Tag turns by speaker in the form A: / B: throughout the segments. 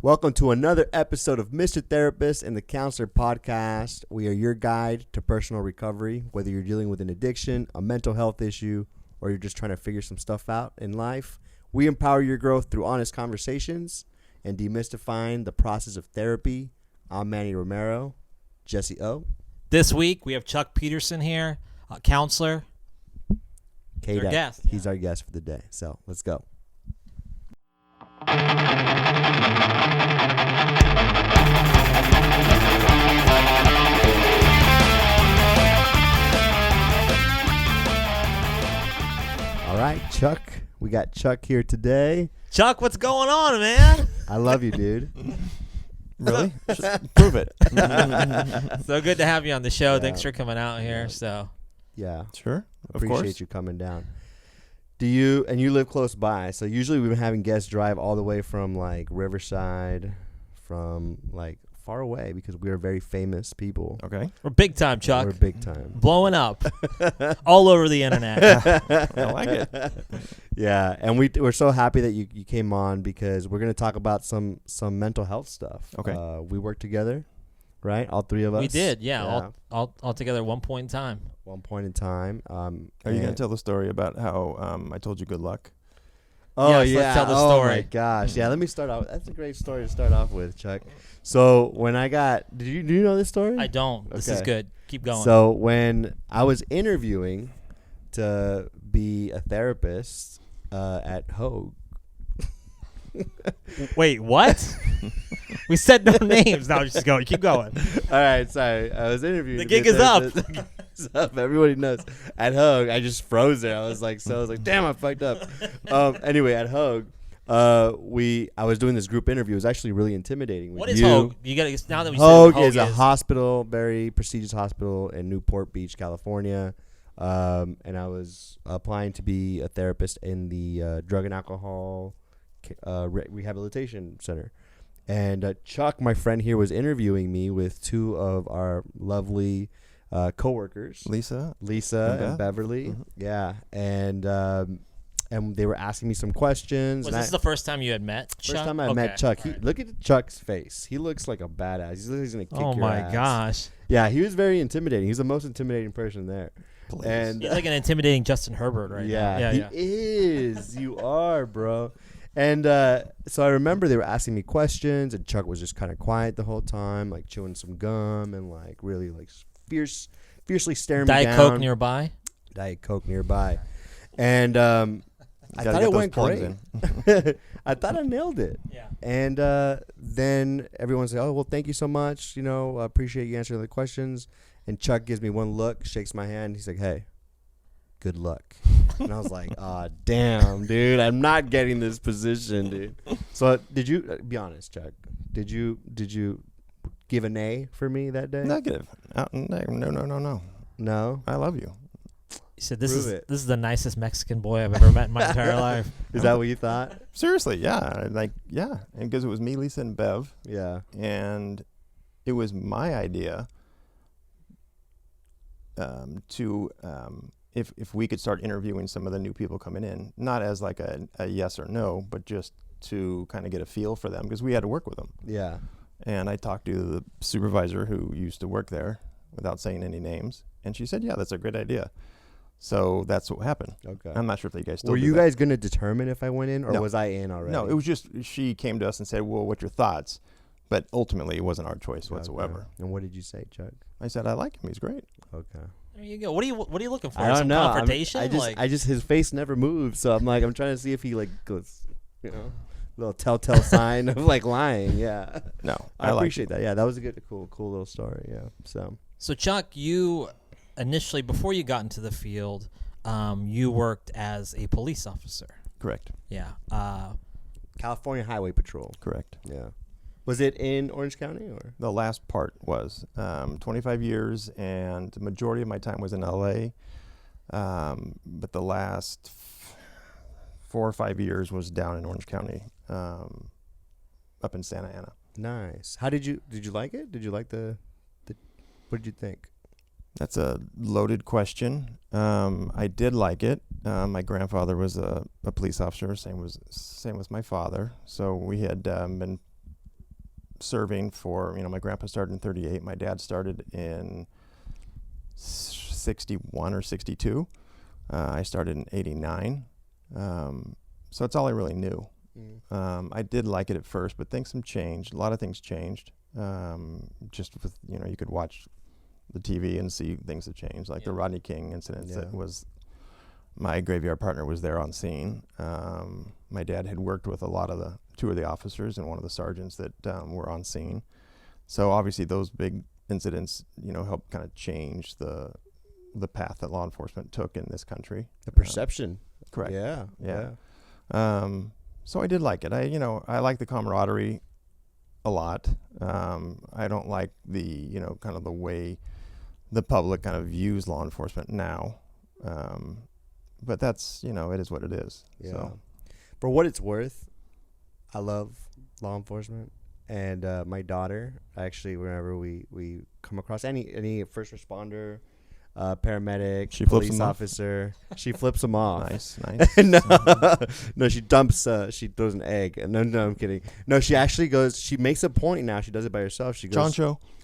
A: Welcome to another episode of Mr. Therapist and the Counselor Podcast. We are your guide to personal recovery, whether you're dealing with an addiction, a mental health issue, or you're just trying to figure some stuff out in life. We empower your growth through honest conversations and demystifying the process of therapy. I'm Manny Romero, Jesse O.
B: This week, we have Chuck Peterson here, a counselor.
A: He's
B: our guest.
A: He's our guest for the day. So let's go. All right, Chuck. We got Chuck here today.
B: Chuck, what's going on, man?
A: I love you, dude.
C: Really? Prove it.
B: So good to have you on the show.
A: Yeah.
B: Thanks for coming out here.
A: Yeah.
C: Sure.
A: Appreciate you coming down. You live close by, so usually we've been having guests drive all the way from like Riverside, from like far away because we are very famous people.
C: Okay.
B: We're big time, Chuck.
A: We're big time.
B: Blowing up all over the internet.
C: I like it.
A: Yeah, and we're so happy that you came on because we're going to talk about some mental health stuff.
C: Okay.
A: We worked together, right? All three of us.
B: We did, yeah. All together at one point in time.
A: One point in time.
C: Are you going to tell the story about how I told you good luck?
A: Oh,
B: Yes,
A: yeah.
B: let's tell the
A: Oh,
B: story.
A: my gosh. Yeah, let me start off. That's a great story to start off with, Chuck. So when do you know this story?
B: I don't. This is
A: Okay.
B: good. Keep going.
A: So when I was interviewing to be a therapist at Hogue.
B: Wait, what? We said no names. No, just go. Keep going.
A: All right, sorry. I was interviewing.
B: The
A: to be a
B: gig is up.
A: therapist. It's up. Everybody knows. At Hogue, I just froze there. I was like, damn, I fucked up. Anyway, at Hogue, I was doing this group interview. It was actually really intimidating.
B: What
A: with
B: is
A: you.
B: Hogue? You got to now that we
A: Hogue
B: said
A: is a hospital, very prestigious hospital in Newport Beach, California. And I was applying to be a therapist in the drug and alcohol rehabilitation center. And Chuck, my friend here, was interviewing me with two of our lovely coworkers,
C: Lisa
A: and Beverly.
C: Mm-hmm.
A: Yeah, and they were asking me some questions.
B: Was this the first time you had met Chuck?
A: First time I met Chuck.
B: Right.
A: Look at Chuck's face. He looks like a badass. He looks like he's gonna kick
B: Oh
A: your
B: my
A: ass.
B: gosh.
A: Yeah, he was very intimidating. He's the most intimidating person there.
C: Please.
A: And
B: He's like an intimidating Justin Herbert right now.
A: yeah, he is. You are, bro. And so I remember they were asking me questions, and Chuck was just kind of quiet the whole time, like chewing some gum and like really like fiercely staring me down.
B: Diet Coke nearby.
A: Diet Coke nearby. And I
C: Gotta
A: thought
C: get
A: it
C: those
A: went
C: plugs
A: great. I thought I nailed it.
B: Yeah.
A: And then everyone said, "Oh, well, thank you so much. You know, I appreciate you answering the questions." And Chuck gives me one look, shakes my hand. He's like, "Hey, good luck." And I was like, "Ah, damn, dude, I'm not getting this position, dude." So did you be honest, Chuck? Did you give an A for me that day?
C: Negative. No.
A: No.
C: I love you.
B: He said, "This
A: Prove
B: is
A: it.
B: this is the nicest Mexican boy I've ever met in my entire life."
A: Is that what you thought?
C: Seriously, yeah. And because it was me, Lisa, and Bev,
A: Yeah.
C: and it was my idea to if we could start interviewing some of the new people coming in, not as like a yes or no, but just to kind of get a feel for them because we had to work with them.
A: Yeah.
C: And I talked to the supervisor who used to work there without saying any names, and she said, "Yeah, that's a great idea." So that's what happened.
A: Okay.
C: I'm not sure if you guys still
A: Were
C: do
A: you
C: that.
A: guys going to determine if I went in, or
C: No.
A: was I in already?
C: No, it was just she came to us and said, "Well, what's your thoughts?" But ultimately, it wasn't our choice whatsoever.
A: Okay. And what did you say, Chuck?
C: I said, "I like him. He's great."
A: Okay.
B: There you go. What are you looking for?
A: I don't
B: Some
A: know.
B: confrontation?
A: I just his face never moves, so I'm like, I'm trying to see if he like goes, little telltale sign of like lying. Yeah.
C: No,
A: I
C: like
A: appreciate that. Yeah, that was a good, cool little story. Yeah.
B: So Chuck, you initially before you got into the field, you worked as a police officer.
C: Correct.
B: Yeah.
A: California Highway Patrol.
C: Correct.
A: Yeah. Was it in Orange County or?
C: The last part was 25 years, and the majority of my time was in L.A., but the last 4 or 5 years was down in Orange County, up in Santa Ana.
A: Nice. How did you like it? Did you like the what did you think?
C: That's a loaded question. I did like it. My grandfather was a police officer. Same with my father. So we had been serving for, my grandpa started in 38. My dad started in 61 or 62. I started in 89. So it's all I really knew. I did like it at first, but things have changed. A lot of things changed. Just with, you could watch the TV and see things have changed, like the Rodney King incident. That was, my graveyard partner was there on scene. My dad had worked with two of the officers and one of the sergeants that were on scene. So obviously those big incidents, helped kind of change the path that law enforcement took in this country.
A: The perception.
C: Correct.
A: Yeah.
C: So I did like it. I like the camaraderie a lot. I don't like the, kind of the way the public kind of views law enforcement now. But that's, it is what it is.
A: Yeah.
C: So.
A: For what it's worth, I love law enforcement. And my daughter, actually, whenever we come across any first responder, paramedic, police officer, she flips them off.
C: Nice.
A: No, she dumps. She throws an egg. No, I'm kidding. No, she actually goes. She makes a point now. She does it by herself. She goes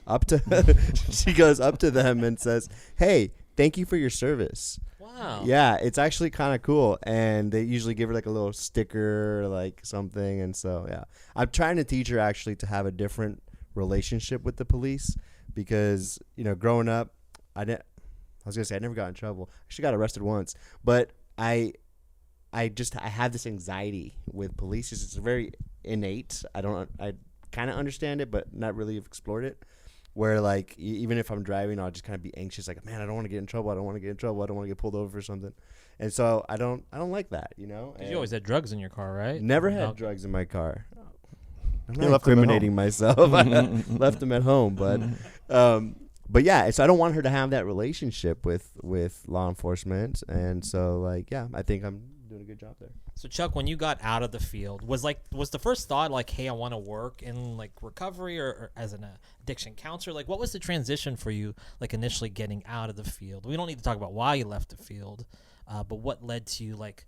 A: up to. She goes up to them and says, "Hey, thank you for your service."
B: Wow.
A: Yeah, it's actually kind of cool, and they usually give her like a little sticker, like something. And so, yeah, I'm trying to teach her actually to have a different relationship with the police because growing up, I was gonna say I never got in trouble. I actually got arrested once, but I have this anxiety with police. It's very innate. I kind of understand it, but not really have explored it. Where like even if I'm driving, I'll just kind of be anxious. Like, man, I don't want to get in trouble. I don't want to get in trouble. I don't want to get pulled over or something. And so I don't like that. You
B: always had drugs in your car, right?
A: Never had drugs in my car. I'm
C: You
A: not
C: left them at
A: incriminating myself. I left them at home, but yeah, so I don't want her to have that relationship with law enforcement, and so like I think I'm doing a good job there.
B: So Chuck, when you got out of the field, was the first thought like, hey, I want to work in like recovery or as an addiction counselor? Like, what was the transition for you, like initially getting out of the field? We don't need to talk about why you left the field, but what led to you like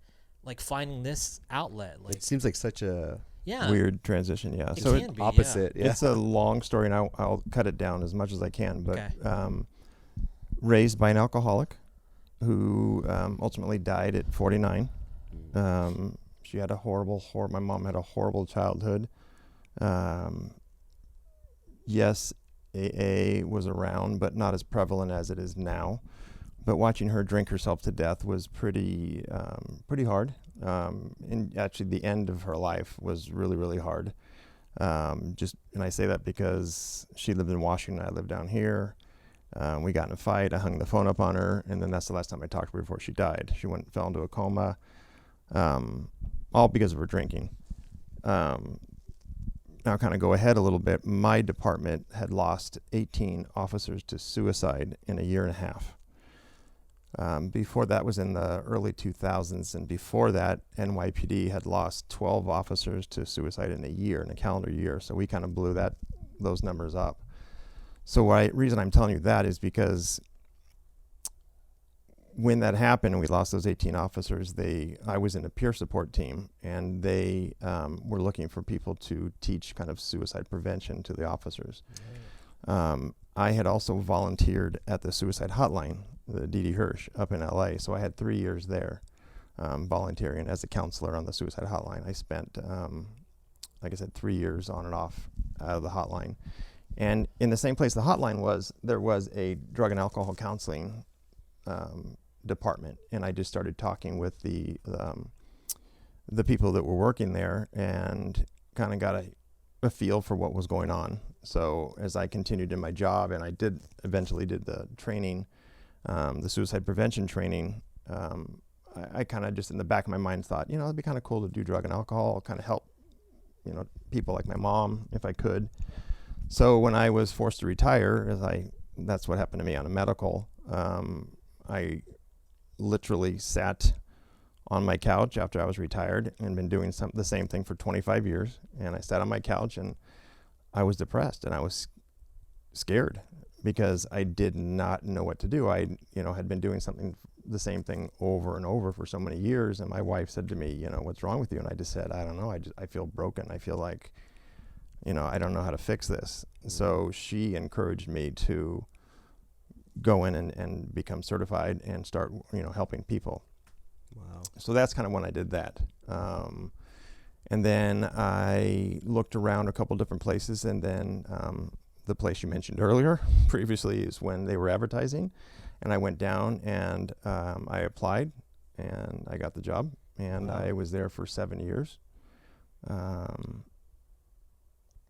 B: finding this outlet? Like,
A: it seems like such a
C: weird transition. Yeah,
B: it
C: so
B: can be,
A: opposite.
B: Yeah.
A: Yeah.
C: It's a long story, and I'll cut it down as much as I can. But
B: Okay.
C: Raised by an alcoholic who ultimately died at 49. She had my mom had a horrible childhood. Yes, AA was around, but not as prevalent as it is now. But watching her drink herself to death was pretty hard. And actually the end of her life was really, really hard. And I say that because she lived in Washington, I lived down here. We got in a fight, I hung the phone up on her, and then that's the last time I talked to her before she died. She fell into a coma, all because of her drinking. Now kind of go ahead a little bit. My department had lost 18 officers to suicide in a year and a half. Before that was in the early 2000s, and before that, NYPD had lost 12 officers to suicide in a calendar year. So we kind of blew those numbers up. So reason I'm telling you that is because when that happened and we lost those 18 officers, I was in a peer support team, and they were looking for people to teach kind of suicide prevention to the officers. I had also volunteered at the suicide hotline, the D.D. Hirsch, up in L.A., so I had 3 years there volunteering as a counselor on the suicide hotline. I spent, like I said, 3 years on and off out of the hotline. And in the same place the hotline was, there was a drug and alcohol counseling department, and I just started talking with the people that were working there and kind of got a feel for what was going on. So as I continued in my job, and I eventually did the training, the suicide prevention training, I kind of just in the back of my mind thought, it'd be kind of cool to do drug and alcohol, kind of help, people like my mom if I could. So when I was forced to retire, that's what happened to me on a medical, I literally sat on my couch after I was retired and been doing the same thing for 25 years. And I sat on my couch and I was depressed and I was scared because I did not know what to do. I, had been doing the same thing over and over for so many years. And my wife said to me, what's wrong with you? And I just said, I don't know. I feel broken. I feel like I don't know how to fix this. So she encouraged me to go in and become certified and start, helping people.
A: Wow.
C: So that's kind of when I did that. And then I looked around a couple different places, and then the place you mentioned earlier previously is when they were advertising, and I went down and I applied, and I got the job, and
A: Wow.
C: I was there for 7 years.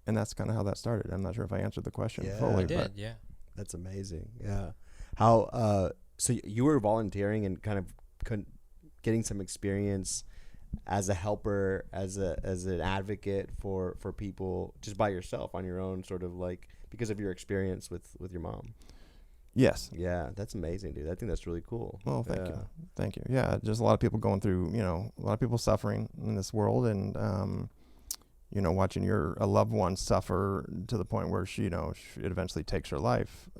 C: And that's kind of how that started. I'm not sure if I answered the question
A: Yeah.
C: fully,
B: I did,
C: but
B: yeah.
A: That's amazing. Yeah. How so you were volunteering and kind of getting some experience as a helper, as an advocate for people, just by yourself on your own, sort of like because of your experience with your mom.
C: yes.
A: Yeah, that's amazing, dude. I think that's really cool.
C: Well, thank
A: Yeah.
C: you. Thank you. Yeah, just a lot of people going through, a lot of people suffering in this world, and watching a loved one suffer to the point where it eventually takes her life.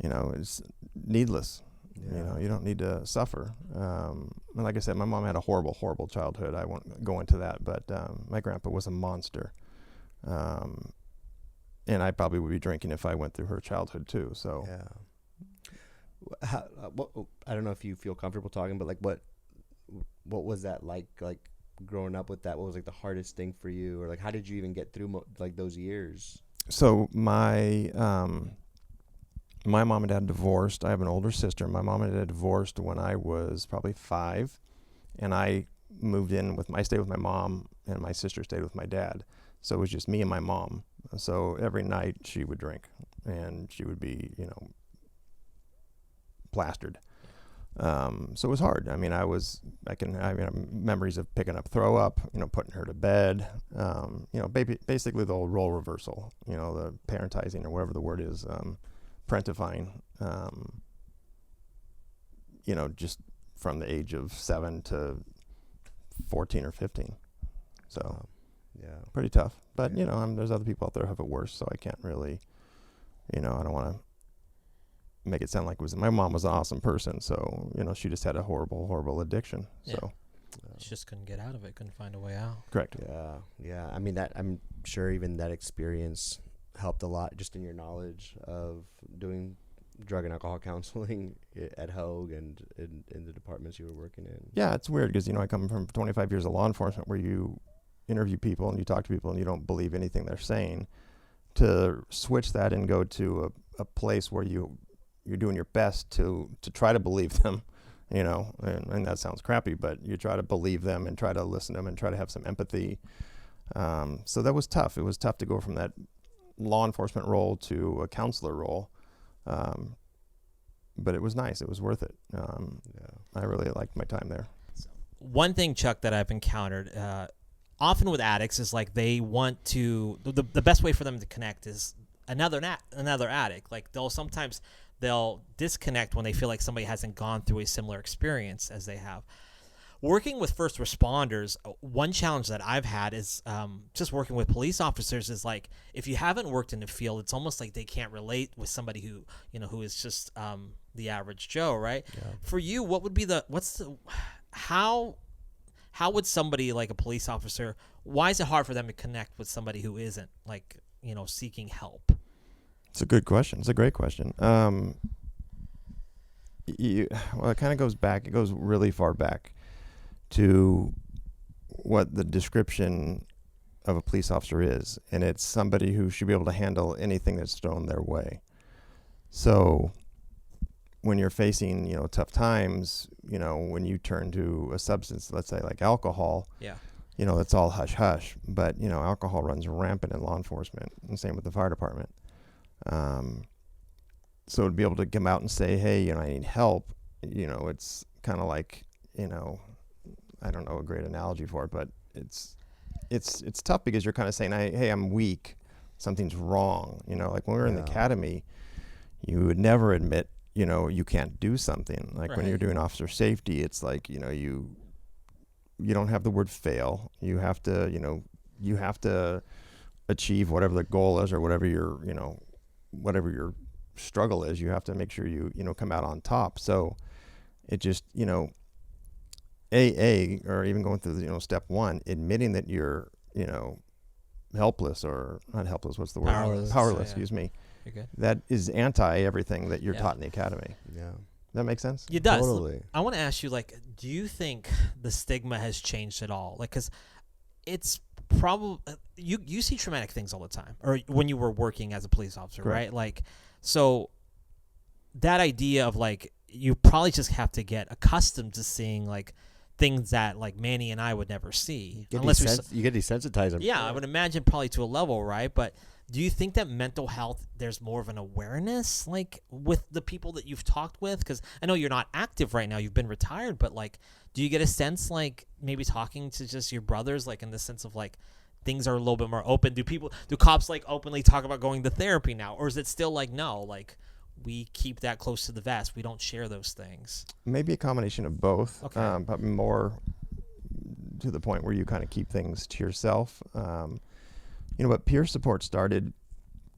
C: It's needless.
A: Yeah.
C: You don't need to suffer. And like I said, my mom had a horrible, horrible childhood. I won't go into that, but my grandpa was a monster. And I probably would be drinking if I went through her childhood too. So
A: Yeah. I don't know if you feel comfortable talking, but like what was that like growing up with that? What was like the hardest thing for you, or like how did you even get through like those years?
C: So my mom and dad divorced. I have an older sister. My mom and dad divorced when I was probably 5, and I moved in I stayed with my mom, and my sister stayed with my dad. So it was just me and my mom. So every night she would drink, and she would be, plastered. So it was hard. I mean, I have memories of picking up throw up, putting her to bed, basically the whole role reversal, the parentizing, or whatever the word is, parentifying, just from the age of 7 to 14 or 15. So
A: Yeah.
C: pretty tough, but
A: Yeah.
C: there's other people out there who have it worse, so I can't really, I don't want to make it sound like my mom was an awesome person. So, she just had a horrible, horrible addiction.
B: Yeah.
C: So
B: She just couldn't get out of it, couldn't find a way out.
C: correct.
A: Yeah. Yeah. I mean, I'm sure even that experience helped a lot just in your knowledge of doing drug and alcohol counseling at Hogue and in the departments you were working in.
C: Yeah, it's weird because, I come from 25 years of law enforcement where you interview people and you talk to people and you don't believe anything they're saying, to switch that and go to a place where you're doing your best to try to believe them, and that sounds crappy, but you try to believe them and try to listen to them and try to have some empathy. So that was tough. It was tough to go from that law enforcement role to a counselor role. But it was nice. It was worth it. I really liked my time there.
B: One thing, Chuck, that I've encountered often with addicts is like they want to the best way for them to connect is another addict. Like they'll disconnect when they feel like somebody hasn't gone through a similar experience as they have. Working with first responders, one challenge that I've had is just working with police officers is like, if you haven't worked in the field, it's almost like they can't relate with somebody who is just the average Joe, right?
A: Yeah.
B: For you, what would be how would somebody like a police officer, why is it hard for them to connect with somebody who isn't like, seeking help?
C: It's a good question. It's a great question. It kind of goes back. It goes really far back to what the description of a police officer is, and it's somebody who should be able to handle anything that's thrown their way. So when you're facing, tough times, when you turn to a substance, let's say like alcohol,
B: Yeah.
C: It's all hush hush, but alcohol runs rampant in law enforcement, and same with the fire department. So to be able to come out and say, hey, I need help, it's kind of like, I don't know a great analogy for it, but it's tough because you're kind of saying, hey, I'm weak, something's wrong. Like when we were in the academy, you would never admit, you can't do something. Like when you're doing officer safety, it's like, you don't have the word fail. You have to achieve whatever the goal is, or whatever your struggle is. You have to make sure you come out on top. So it just, AA, or even going through step 1, admitting that you're helpless, or not helpless, what's the word?
B: Powerless.
C: Powerless,
B: Yeah.
C: excuse me.
B: You're good.
C: That is anti everything that you're
B: Yeah.
C: taught in the academy.
A: Yeah.
C: That makes sense?
B: It does.
A: Totally.
B: I want to ask you, like, do you think the stigma has changed at all? Like, because it's probably you see traumatic things all the time, or when you were working as a police officer,
C: Correct.
B: right? Like, so that idea of like you probably just have to get accustomed to seeing like things that like Manny and I would never see
A: You
B: unless we.
A: you get desensitized. I'm
B: Yeah,
A: sure.
B: I would imagine probably to a level, right? But do you think that mental health, there's more of an awareness, like, with the people that you've talked with? Because I know you're not active right now. You've been retired. But, like, do you get a sense, like, maybe talking to just your brothers, like, in the sense of, like, things are a little bit more open? Do cops, like, openly talk about going to therapy now? Or is it still, like, no, like, we keep that close to the vest. We don't share those things.
C: Maybe a combination of both,
B: Okay.
C: but more to the point where you kind of keep things to yourself. But peer support started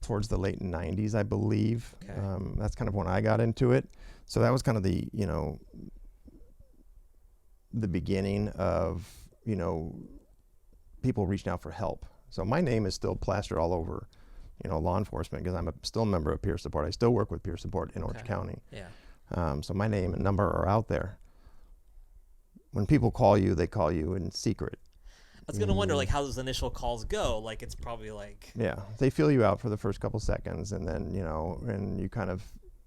C: towards the late 90s, I believe.
B: Okay.
C: That's kind of when I got into it. So that was kind of the beginning of, people reaching out for help. So my name is still plastered all over, law enforcement, because I'm still a member of peer support. I still work with peer support in Orange
B: Okay.
C: County.
B: Yeah.
C: So my name and number are out there. When people call you, they call you in secret.
B: I was going to wonder, like, how those initial calls go. Like, it's probably like...
C: Yeah, they feel you out for the first couple seconds, and then, and you kind of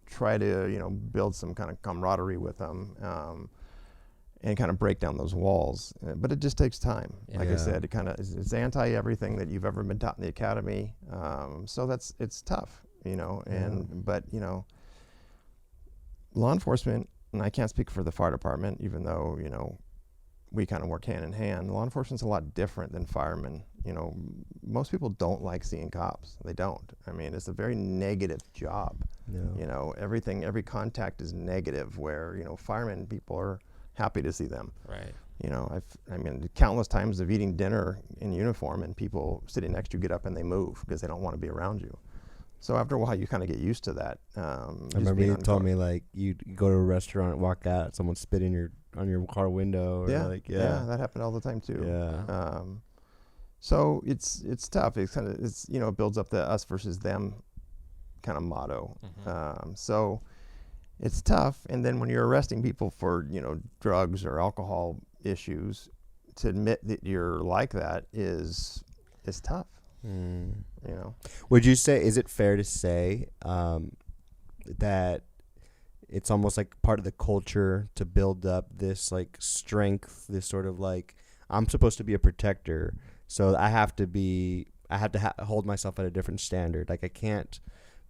C: try to, build some kind of camaraderie with them, and kind of break down those walls. But it just takes time. Like I
A: Yeah.
C: said, it's anti everything that you've ever been taught in the academy. So it's tough, but law enforcement, and I can't speak for the fire department, even though, we kind of work hand in hand. Law enforcement's a lot different than firemen. Most people don't like seeing cops. They don't. I mean, it's a very negative job.
A: Yeah.
C: Every contact is negative, where, firemen, people are happy to see them.
B: Right.
C: Countless times of eating dinner in uniform and people sitting next to you get up and they move because they don't want to be around you. So after a while, you kind of get used to that.
A: I remember you told me, like, you go to a restaurant, walk out, someone spit on your car window. Or
C: Yeah, that happened all the time too.
A: Yeah.
C: So it's tough. It builds up the us versus them kind of motto.
B: Mm-hmm.
C: So it's tough. And then when you're arresting people for drugs or alcohol issues, to admit that you're like that is tough.
A: Would you say, is it fair to say that it's almost like part of the culture to build up this like strength, this sort of like, I'm supposed to be a protector, so I have to hold myself at a different standard. Like, I can't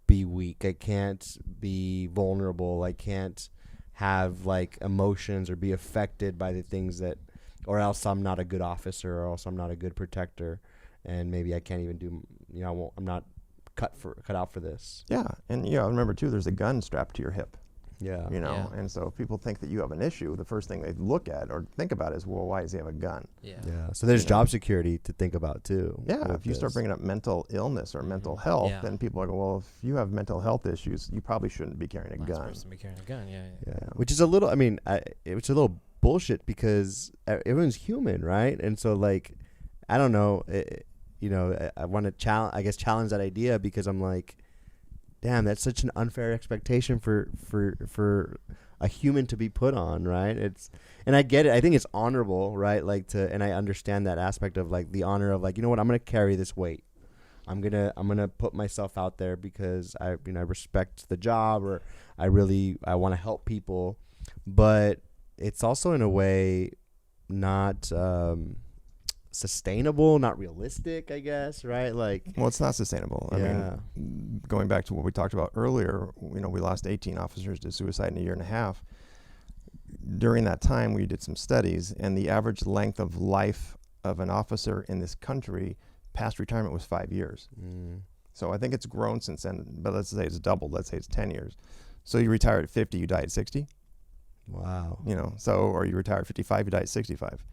A: be weak, I can't be vulnerable, I can't have like emotions or be affected by the things that, or else I'm not a good officer, or else I'm not a good protector, and maybe I can't even do, I'm not cut out for this.
C: Yeah, and remember too, there's a gun strapped to your hip.
A: Yeah.
B: Yeah.
C: And so if people think that you have an issue, the first thing they look at or think about is, well, why does he have a gun?
B: Yeah.
A: Yeah. So there's job security to think about too.
C: Yeah, if you start bringing up mental illness or mental health,
B: Yeah.
C: then people are going, well, if you have mental health issues, you probably shouldn't be carrying a
B: Last
C: gun.
B: person to be carrying a gun. Yeah.
A: Yeah. Which is a little, it's a little bullshit, because everyone's human, right? And so, like, I don't know, I want to challenge that idea, because I'm like, damn, that's such an unfair expectation for a human to be put on, right? And I get it. I think it's honorable, right? Like, and I understand that aspect of like the honor of like, you know what, I'm gonna carry this weight. I'm gonna put myself out there because I respect the job, or I want to help people, but it's also in a way not sustainable, not realistic, I guess, right? Like,
C: Well, it's not sustainable. I
A: yeah.
C: mean, going back to what we talked about earlier, we lost 18 officers to suicide in a year and a half. During that time, we did some studies, and the average length of life of an officer in this country past retirement was 5 years. So I think it's grown since then, but let's say it's doubled. Let's say it's 10 years. So you retire at 50, you die at 60.
A: Wow.
C: Or you retire at 55, you die at 65.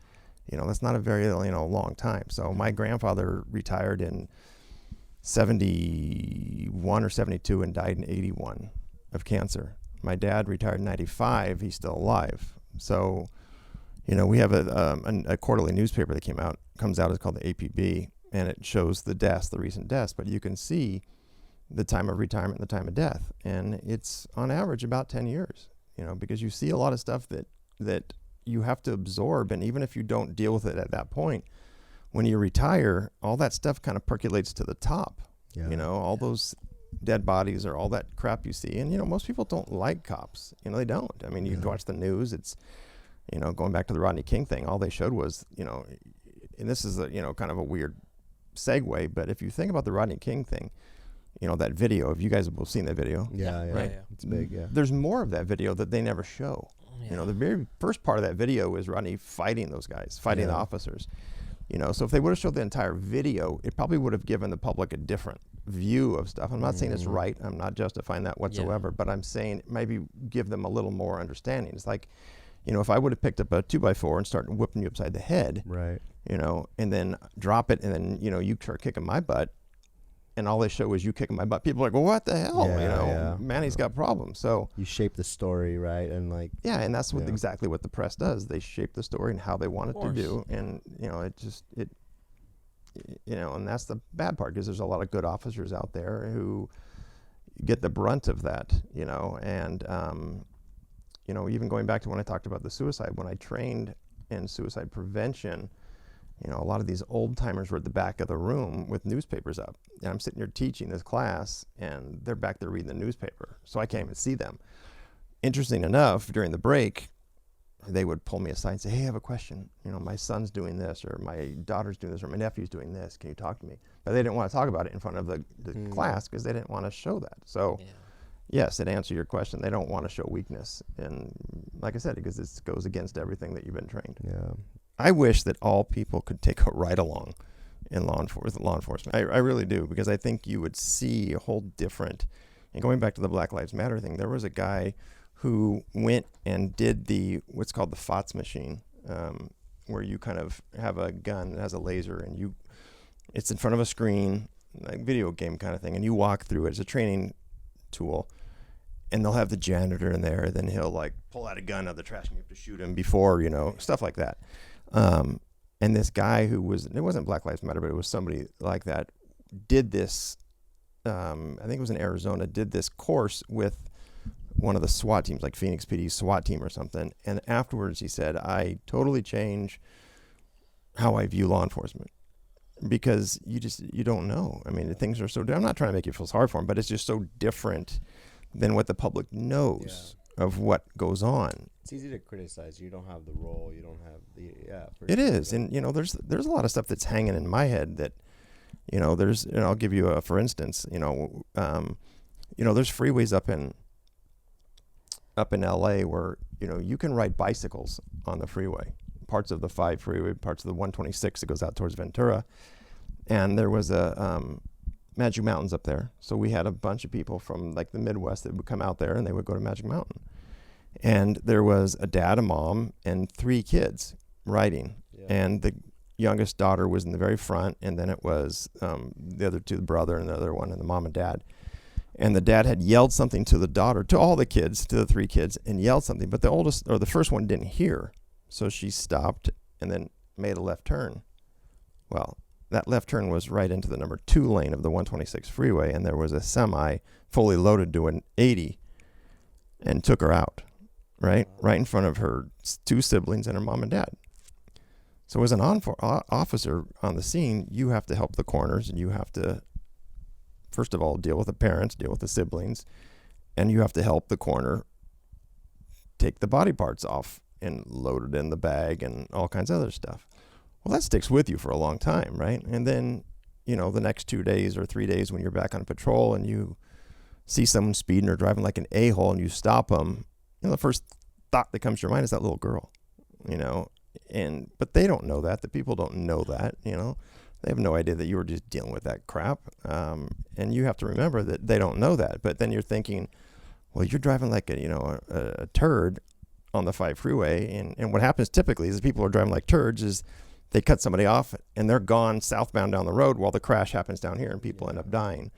C: That's not a very, long time. So my grandfather retired in 71 or 72 and died in 81 of cancer. My dad retired in 95. He's still alive. So, we have a quarterly newspaper that comes out. It's called the APB. and it shows the deaths, the recent deaths, but you can see the time of retirement and the time of death. And it's on average about 10 years, because you see a lot of stuff that you have to absorb. And even if you don't deal with it at that point, when you retire, all that stuff kind of percolates to the top, all those dead bodies or all that crap you see. And, most people don't like cops, they don't. I mean, you watch the news, it's, going back to the Rodney King thing, all they showed was, and this is a, kind of a weird segue, but if you think about the Rodney King thing, that video, if you guys have both seen that video.
A: Yeah.
B: Right.
A: It's big, yeah.
C: There's more of that video that they never show.
B: Yeah.
C: The very first part of that video is Rodney fighting those guys, fighting the officers. So if they would have showed the entire video, it probably would have given the public a different view of stuff. I'm not saying it's right. I'm not justifying that whatsoever, but I'm saying maybe give them a little more understanding. It's like, if I would have picked up a 2x4 and started whipping you upside the head,
A: right,
C: and then drop it, and then, you start kicking my butt, and all they show is you kicking my butt, people are like, well, what the hell? Manny's got problems. So
A: you shape the story, right? And like,
C: and that's exactly what the press does. They shape the story and how they want it to do. And, and that's the bad part, because there's a lot of good officers out there who get the brunt of that, and, even going back to when I talked about the suicide, when I trained in suicide prevention, a lot of these old timers were at the back of the room with newspapers up. And I'm sitting here teaching this class, and they're back there reading the newspaper. So I can't even see them. Interesting enough, during the break, they would pull me aside and say, hey, I have a question. My son's doing this, or my daughter's doing this, or my nephew's doing this. Can you talk to me? But they didn't want to talk about it in front of the class, because they didn't want to show that. So yes, it answers your question. They don't want to show weakness. And like I said, because this goes against everything that you've been trained.
A: Yeah.
C: I wish that all people could take a ride along in law enforcement. I really do, because I think you would see a whole different, and going back to the Black Lives Matter thing, there was a guy who went and did what's called the FOTS machine, where you kind of have a gun that has a laser, and it's in front of a screen, like video game kind of thing, and you walk through it. It's a training tool. And they'll have the janitor in there, and then he'll like pull out a gun out of the trash, and you have to shoot him before, stuff like that. And this guy it wasn't Black Lives Matter, but it was somebody like that, did this, I think it was in Arizona, did this course with one of the SWAT teams, like Phoenix PD SWAT team or something. And afterwards he said, I totally changed how I view law enforcement, because you don't know. I mean, things are I'm not trying to make you feel sorry for him, but it's just so different than what the public knows of what goes on.
A: It's easy to criticize. You don't have the role. You don't have the
C: It is, and there's a lot of stuff that's hanging in my head that, there's. And I'll give you for instance. There's freeways up in L.A. where you can ride bicycles on the freeway. Parts of the 5 freeway, parts of the 126 that goes out towards Ventura, and there was a Magic Mountain's up there. So we had a bunch of people from like the Midwest that would come out there, and they would go to Magic Mountain. And there was a dad, a mom, and 3 kids riding. Yeah. And the youngest daughter was in the very front, and then it was the other 2, the brother and the other one, and the mom and dad. And the dad had yelled something to the daughter, to all the kids, to the 3 kids, and yelled something. But the first one didn't hear. So she stopped and then made a left turn. Well, that left turn was right into the number 2 lane of the 126 freeway, and there was a semi fully loaded doing 80 and took her out, right in front of her 2 siblings and her mom and dad. So as an officer on the scene, you have to help the corners, and you have to, first of all, deal with the parents, deal with the siblings, and you have to help the corner take the body parts off and load it in the bag and all kinds of other stuff. Well, that sticks with you for a long time, right? And then, the next 2 days or 3 days when you're back on patrol and you see someone speeding or driving like an a-hole and you stop them, the first thought that comes to your mind is that little girl, but they don't know that. The people don't know that, They have no idea that you were just dealing with that crap. And you have to remember that they don't know that. But then you're thinking, well, you're driving like a turd on the 5 freeway. And what happens typically is people are driving like turds is they cut somebody off and they're gone southbound down the road while the crash happens down here and people end up dying.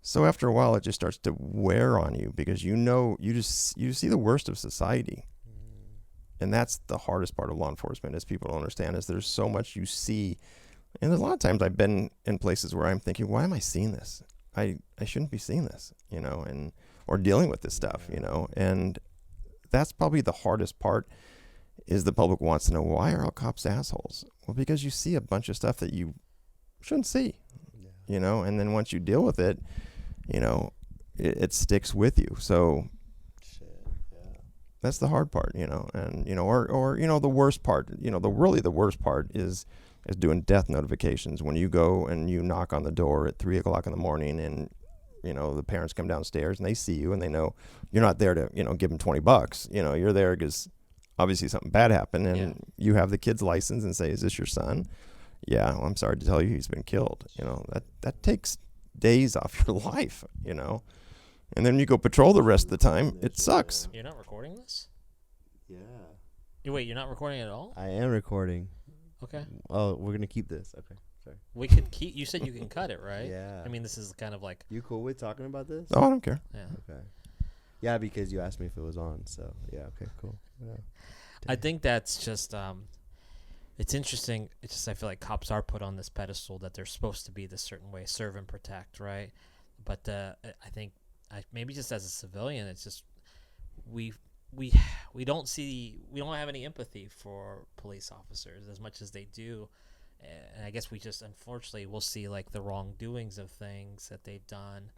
C: So after a while, it just starts to wear on you, because you see the worst of society. And that's the hardest part of law enforcement, is people don't understand, is there's so much you see And there's a lot of times I've been in places where I'm thinking, why am I seeing this? I shouldn't be seeing this, and or dealing with this stuff, and that's probably the hardest part. Is the public wants to know, why are all cops assholes? Well, because you see a bunch of stuff that you shouldn't see, and then once you deal with it, it sticks with you. So that's the hard part, and, or the worst part, the worst part is doing death notifications when you go and you knock on the door at 3:00 in the morning and, the parents come downstairs and they see you and they know you're not there to, give them $20. You're there because obviously something bad happened, and you have the kid's license and say, is this your son? Yeah, well, I'm sorry to tell you he's been killed. That takes days off your life, and then you go patrol the rest of the time. It sucks.
B: You're not recording this?
A: Yeah.
B: Wait, you're not recording at all?
A: I am recording.
B: Okay.
A: Oh, we're going to keep this. Okay. Sorry.
B: We could keep, you said you can cut it, right?
A: Yeah.
B: I mean, this is kind of like.
A: You cool with talking about this?
C: Oh, I don't care.
B: Yeah.
A: Okay. Yeah, because you asked me if it was on. So, yeah, okay, cool. Yeah.
B: I think that's just, it's interesting. It's just, I feel like cops are put on this pedestal that they're supposed to be this certain way, serve and protect, right? But I think maybe just as a civilian, it's just, we don't have any empathy for police officers as much as they do. And I guess we just, unfortunately, we'll see like the wrongdoings of things that they've done.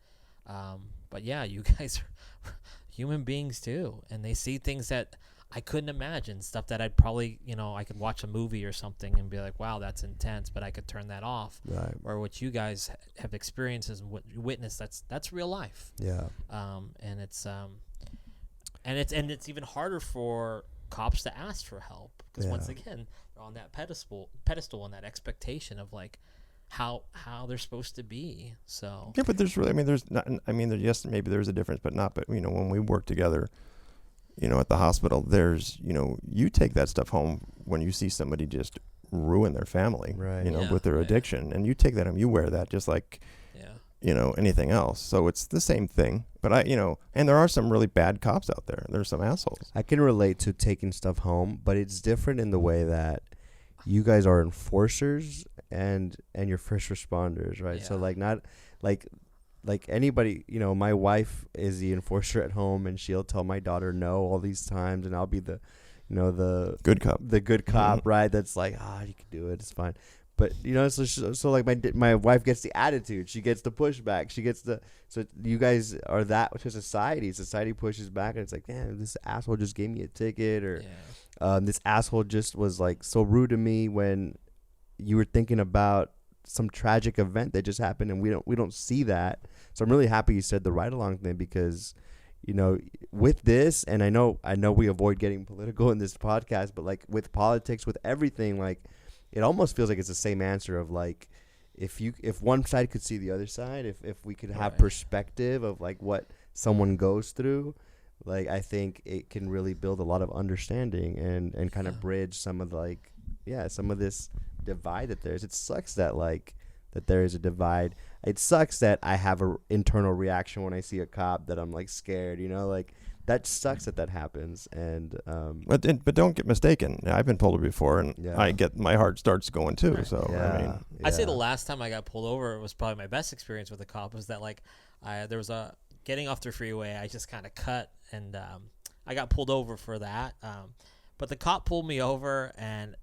B: But yeah, you guys are human beings too. And they see things that I couldn't imagine, stuff that I'd probably, I could watch a movie or something and be like, wow, that's intense, but I could turn that off.
A: Right.
B: Or what you guys have experienced and witnessed, that's real life.
A: Yeah.
B: And it's even harder for cops to ask for help because once again, they're on that pedestal and that expectation of like how they're supposed to be. So
C: yeah, but there's really, there's not. Yes, maybe there's a difference, but not. But when we work together, at the hospital, there's, you take that stuff home when you see somebody just ruin their family,
A: right?
C: With their addiction, and you take that home, you wear that just like, anything else. So it's the same thing. But and there are some really bad cops out there. There's some assholes.
A: I can relate to taking stuff home, but it's different in the way that you guys are enforcers and you're first responders, right?
B: Yeah.
A: So like not like anybody, my wife is the enforcer at home, and she'll tell my daughter no all these times, and I'll be the
C: Good cop.
A: the good cop, right? That's like, you can do it, it's fine. But so like my wife gets the attitude, she gets the pushback, so you guys are that to society. Society pushes back, and it's like, damn, this asshole just gave me a ticket, or this asshole just was like so rude to me when you were thinking about some tragic event that just happened, and we don't see that. So I'm really happy you said the ride along thing, because with this, and I know we avoid getting political in this podcast, but like with politics, with everything, like it almost feels like it's the same answer of like, if one side could see the other side, if we could have perspective of like what someone goes through, like I think it can really build a lot of understanding and kind of bridge some of some of this divide that there's. It sucks that that there is a divide. It sucks that I have a internal reaction when I see a cop that I'm like scared, like that sucks that happens. And
C: but don't get mistaken. I've been pulled over before, and my heart starts going too.
B: Right.
C: So
B: I'd say the last time I got pulled over was probably my best experience with a cop. Was that there was a getting off the freeway, I just kind of cut, and I got pulled over for that. But the cop pulled me over, and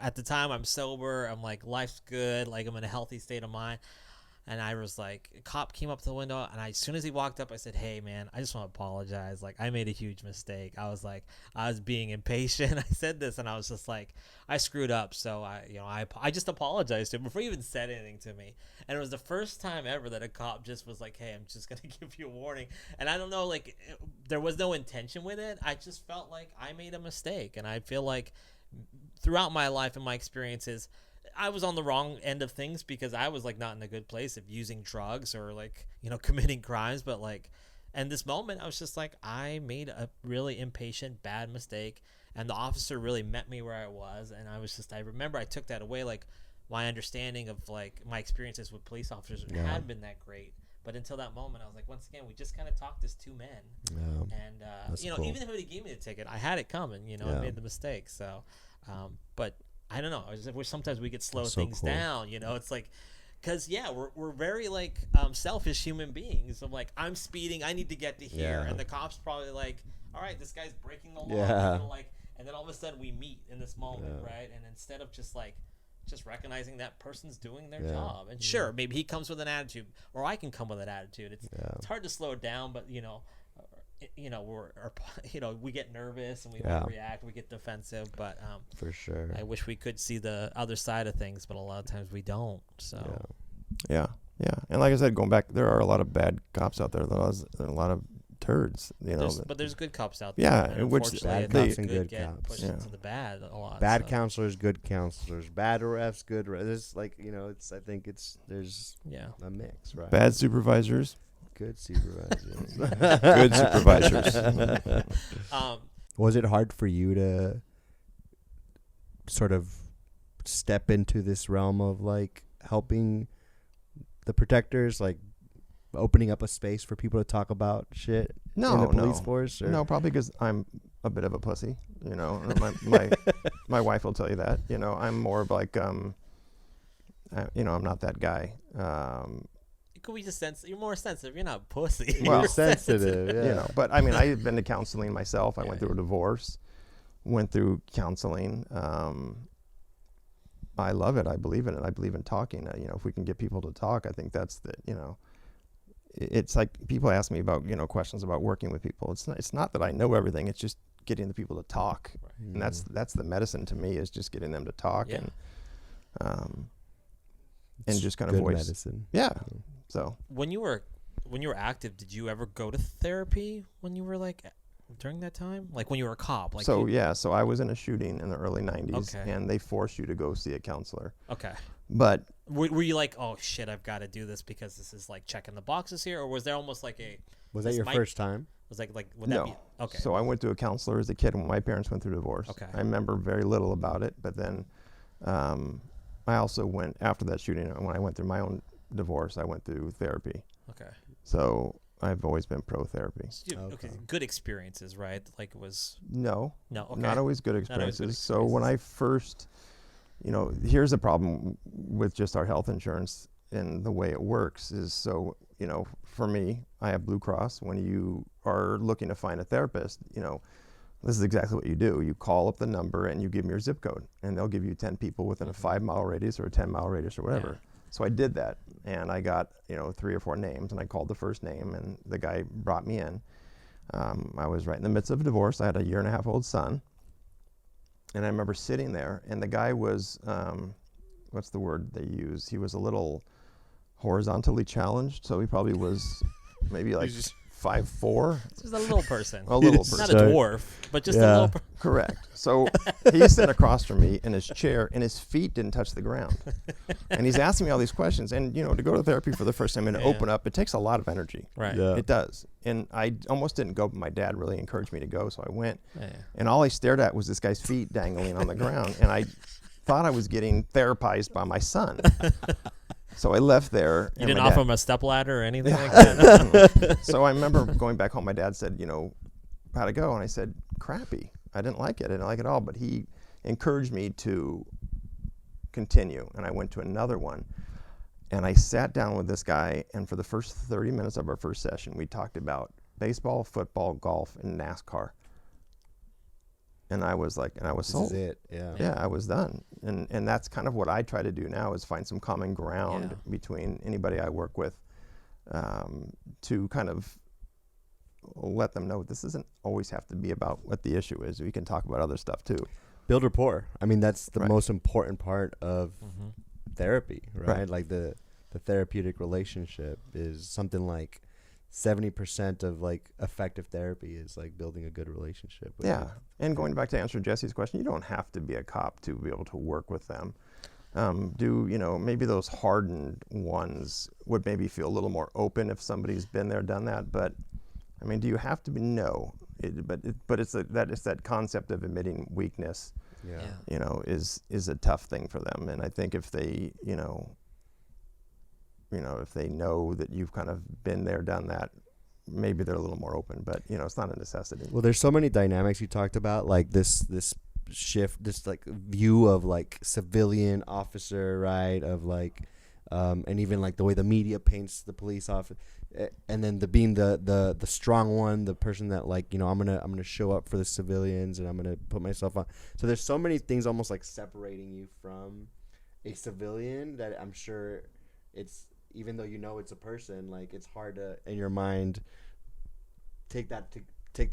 B: at the time I'm sober. I'm like, life's good. Like I'm in a healthy state of mind. And I was like, a cop came up to the window, and as soon as he walked up, I said, hey, man, I just want to apologize. Like, I made a huge mistake. I was being impatient. I said this, and I was just like, I screwed up. So I just apologized to him before he even said anything to me. And it was the first time ever that a cop just was like, hey, I'm just going to give you a warning. And I don't know, there was no intention with it. I just felt like I made a mistake. And I feel like throughout my life and my experiences, I was on the wrong end of things because I was not in a good place of using drugs or committing crimes. But and this moment, I was just I made a really impatient, bad mistake, and the officer really met me where I was. And I remember I took that away. My understanding of my experiences with police officers had been that great. But until that moment, I was like, once again, we just kind of talked as two men.
A: Yeah.
B: And, cool. Even if he gave me the ticket, I had it coming, I made the mistake. So, but I don't know. I just wish sometimes we could slow
A: That's so
B: things
A: cool.
B: down. You know, it's like, because we're very like selfish human beings. I'm like, I'm speeding, I need to get to here,
A: Yeah.
B: and the cops probably like, all right, this guy's breaking the law.
A: Yeah.
B: You know, like, and then all of a sudden we meet in this moment,
A: Yeah.
B: right? And instead of just recognizing that person's doing their
A: Yeah.
B: job, and sure, maybe he comes with an attitude, or I can come with an attitude.
A: Yeah.
B: It's hard to slow it down, but we get nervous and we
A: Yeah.
B: react, we get defensive, but
A: For sure.
B: I wish we could see the other side of things, but a lot of times we don't. So
C: Yeah. And like I said, going back, there are a lot of bad cops out there. There's a lot of turds,
B: but there's good cops out
C: Yeah,
B: there. And
C: which
B: unfortunately,
A: bad
B: I think
A: cops and good
B: get
A: cops.
B: pushed
C: Yeah.
B: into the bad a lot.
A: Bad
B: so,
A: counselors, good counselors. Bad refs, good refs. It's like, it's, I think there's
B: Yeah.
A: a mix, right?
C: bad supervisors,
A: Good supervisors.
C: good supervisors.
A: Was it hard for you to sort of step into this realm of like helping the protectors, like opening up a space for people to talk about shit in the police force? Or?
C: No, probably because I'm a bit of a pussy. My wife will tell you that. I'm more of like I'm not that guy.
B: Could we just sense you're more sensitive? You're not pussy.
C: Well,
B: You're
A: sensitive, yeah.
C: But I mean, I've been to counseling myself. I
B: Yeah.
C: went through a divorce, went through counseling. I love it. I believe in it. I believe in talking. If we can get people to talk, I think that's it's like people ask me about, questions about working with people. It's not that I know everything. It's just getting the people to talk.
B: Right.
C: And that's the medicine to me, is just getting them to talk
B: Yeah.
C: and just kind of
A: good
C: voice.
A: medicine.
C: Yeah. So
B: When you were active, did you ever go to therapy when you were like during that time? Like when you were a cop? Like
C: so I was in a shooting in the early 90s,
B: Okay.
C: and they forced you to go see a counselor.
B: Okay.
C: But
B: Were you like, oh shit, I've got to do this because this is like checking the boxes here, or was there almost like
A: Was that
B: This
A: your
B: might-
A: first time?
B: would that
C: no.
B: be okay?
C: So I went to a counselor as a kid when my parents went through divorce.
B: Okay.
C: I remember very little about it, but then I also went after that shooting. When I went through my own divorce, I went through therapy.
B: Okay.
C: So I've always been pro therapy.
B: Okay. Good experiences, right? Like it was
C: No,
B: okay.
C: not always good
B: Not always
C: experiences.
B: good
C: So when I first, here's the problem with just our health insurance and the way it works is, so, for me, I have Blue Cross. When you are looking to find a therapist, this is exactly what you do. You call up the number and you give them your zip code, and they'll give you 10 people within a 5-mile radius or a 10-mile radius or whatever.
B: Yeah.
C: So I did that, and I got 3 or 4 names, and I called the first name, and the guy brought me in. I was right in the midst of a divorce. I had a 1.5-year-old son, and I remember sitting there, and the guy was, what's the word they use? He was a little horizontally challenged, so he probably was maybe like 5'4".
B: just a little person.
C: A little
B: Not
C: person.
B: a dwarf, but just a
A: Yeah.
B: little.
C: Correct. So he's sitting across from me in his chair, and his feet didn't touch the ground. And he's asking me all these questions. And, to go to therapy for the first time and to
B: Yeah.
C: open up, it takes a lot of energy.
B: Right.
A: Yeah.
C: It does. And I almost didn't go, but my dad really encouraged me to go, so I went.
B: Yeah.
C: And all I stared at was this guy's feet dangling on the ground. And I thought I was getting therapized by my son. So I left there.
B: You
C: and
B: didn't
C: my
B: offer
C: dad-
B: him a stepladder or anything like that?
C: So I remember going back home. My dad said, how'd it go? And I said, crappy. I didn't like it. I didn't like it at all. But he encouraged me to continue. And I went to another one. And I sat down with this guy. And for the first 30 minutes of our first session, we talked about baseball, football, golf, and NASCAR. And I was like,
A: This
C: sold.
A: is it. Yeah.
C: Yeah, I was done. And that's kind of what I try to do now, is find some common ground
B: Yeah.
C: between anybody I work with, to kind of let them know this doesn't always have to be about what the issue is. We can talk about other stuff too.
A: Build rapport. I mean, that's the
C: Right.
A: most important part of
B: Mhm.
A: therapy, right?
C: Right.
A: Like the therapeutic relationship is something like 70% of like effective therapy is like building a good relationship. With
C: Yeah. And going back to answer Jesse's question, you don't have to be a cop to be able to work with them. Maybe those hardened ones would maybe feel a little more open if somebody's been there, done that. But I mean, do you have to be? No. But it's that concept of admitting weakness,
A: Yeah.
B: Yeah.
C: is a tough thing for them. And I think if they, if they know that you've kind of been there, done that, maybe they're a little more open. But it's not a necessity.
A: Well, there's so many dynamics you talked about, like this shift, this like view of like civilian officer, right? Of like, and even like the way the media paints the police officer, and then being the strong one, the person that like, you know, I'm gonna show up for the civilians and I'm gonna put myself on. So there's so many things almost like separating you from a civilian that I'm sure it's, even though you know it's a person, like it's hard to in your mind take that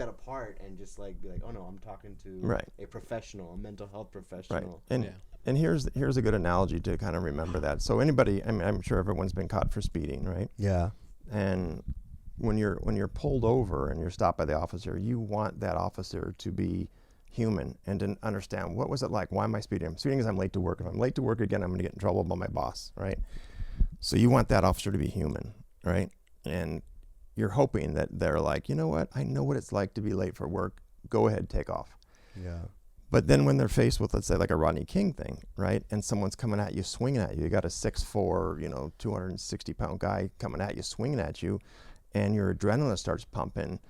A: apart and just like be like, oh no, I'm talking to a professional, a mental health professional.
C: Right. And here's a good analogy to kind of remember that. So anybody, I mean, I'm sure everyone's been caught for speeding, right?
A: Yeah.
C: And when you're pulled over and you're stopped by the officer, you want that officer to be human and to understand, what was it like? Why am I speeding? I'm speeding because I'm late to work. If I'm late to work again, I'm going to get in trouble by my boss, right? So you want that officer to be human, right? And you're hoping that they're like, you know what? I know what it's like to be late for work. Go ahead, take off.
A: Yeah.
C: But then when they're faced with, let's say, like a Rodney King thing, right? And someone's coming at you, swinging at you. You got a 6'4", 260-pound guy coming at you, swinging at you, and your adrenaline starts pumping,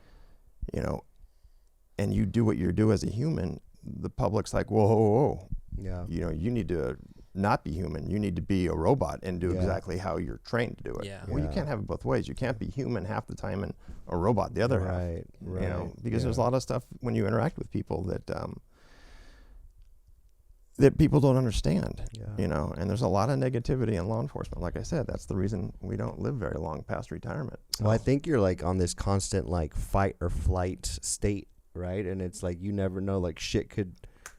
C: and you do what you do as a human. The public's like, whoa, whoa, whoa.
A: Yeah.
C: You need to not be human. You need to be a robot and do exactly how you're trained to do it.
B: Yeah.
C: Well, you can't have it both ways. You can't be human half the time and a robot the other half.
A: Right.
C: Because there's a lot of stuff when you interact with people that people don't understand, and there's a lot of negativity in law enforcement. Like I said, that's the reason we don't live very long past retirement. So.
A: Well, I think you're like on this constant like fight or flight state, right? And it's like you never know, like shit could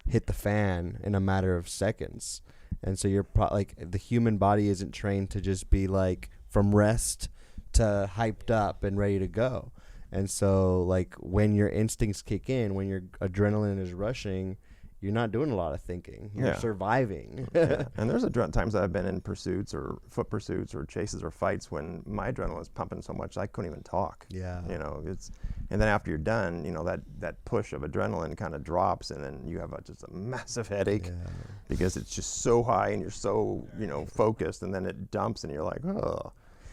A: hit the fan in a matter of seconds. And so you're like the human body isn't trained to just be like from rest to hyped up and ready to go. And so like when your instincts kick in, when your adrenaline is rushing, you're not doing a lot of thinking. You're surviving.
C: Yeah. And there's times that I've been in pursuits or foot pursuits or chases or fights when my adrenaline was pumping so much I couldn't even talk.
A: Yeah.
C: And then after you're done, that push of adrenaline kind of drops, and then you have just a massive headache because it's just so high and you're so, focused, and then it dumps and you're like, oh.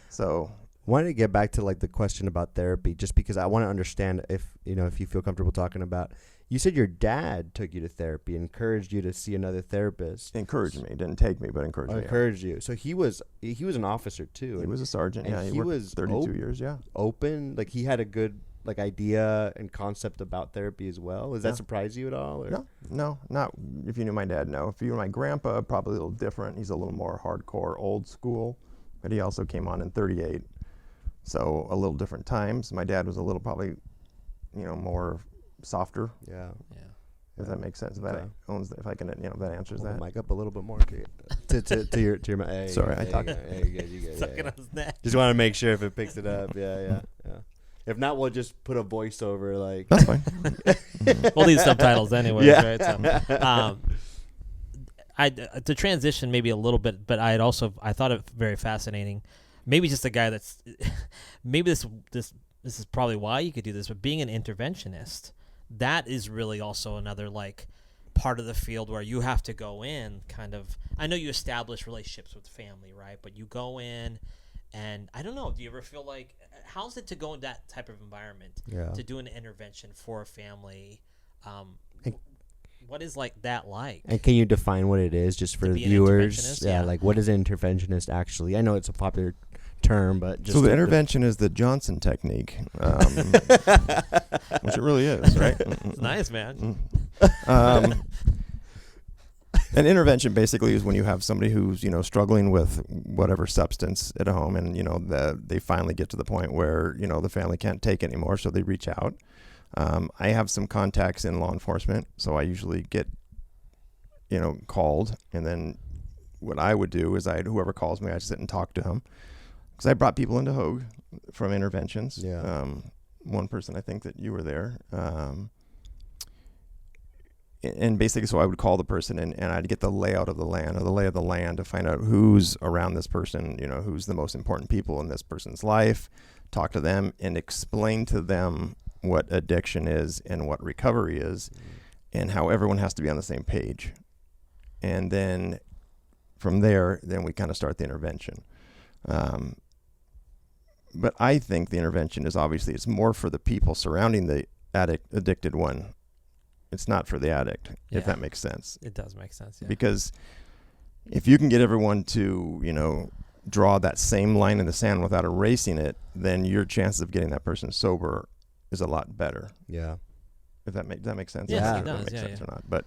C: So
A: I wanted to get back to like the question about therapy, just because I want to understand if you feel comfortable talking about. You said your dad took you to therapy, encouraged you to see another therapist.
C: Encouraged me, didn't take me, but encouraged me.
A: Encouraged you. So he was an officer too.
C: He was a sergeant.
A: And
C: he was 32 years. Yeah.
A: Open, like he had a good like idea and concept about therapy as well. Does that surprise you at all? Or?
C: No, not if you knew my dad. No, if you knew my grandpa, probably a little different. He's a little more hardcore, old school, but he also came on in '38, so a little different times. My dad was a little probably, more softer.
A: Yeah.
C: If that makes sense. If I can, that answers
A: Hold
C: that.
A: the mic up a little bit more to your hey,
C: Sorry, I talked.
A: You good. Just want to make sure if it picks it up. Yeah. If not, we'll just put a voiceover. Like
C: that's fine.
B: We'll need subtitles anyway. Yeah. Right? So, to transition maybe a little bit, but I thought it very fascinating. Maybe just a guy that's maybe this is probably why you could do this, but being an interventionist, that is really also another like part of the field where you have to go in kind of. I know you establish relationships with family, right? But you go in, and I don't know. Do you ever feel like how's it to go in that type of environment to do an intervention for a family? What is like that like?
A: And can you define what it is just for the viewers? Yeah, like what is an interventionist actually? I know it's a popular term, but just
C: so the intervention is the Johnson technique, which it really is, right?
B: It's nice, man.
C: An intervention basically is when you have somebody who's struggling with whatever substance at home, and they finally get to the point where the family can't take anymore, so they reach out. I have some contacts in law enforcement, so I usually get called, and then what I would do is whoever calls me, I sit and talk to him. Because I brought people into Hogue from interventions. Yeah. One person, I think that you were there. And basically, so I would call the person and I'd get the layout of the land or the lay of the land to find out who's around this person, who's the most important people in this person's life, talk to them and explain to them what addiction is and what recovery is and how everyone has to be on the same page. And then from there, then we kind of start the intervention. But I think the intervention is obviously it's more for the people surrounding the addicted one it's not for the addict,
B: Yeah.
C: if that makes sense.
B: It does make sense. Yeah.
C: Because if you can get everyone to, draw that same line in the sand without erasing it, then your chances of getting that person sober is a lot better.
A: Yeah.
C: If that makes sense.
B: Yes,
C: I'm not
B: it
C: sure if that
B: does.
C: makes
B: Yeah,
C: sense
B: yeah.
C: or not. But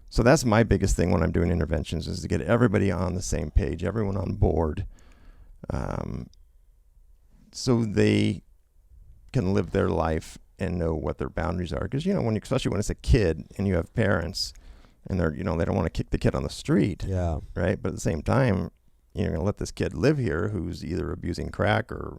C: so that's my biggest thing when I'm doing interventions, is to get everybody on the same page, everyone on board, so they can live their life and know what their boundaries are. Because especially when it's a kid and you have parents, and they're they don't want to kick the kid on the street,
A: Yeah.
C: right? But at the same time, you're going to let this kid live here who's either abusing crack or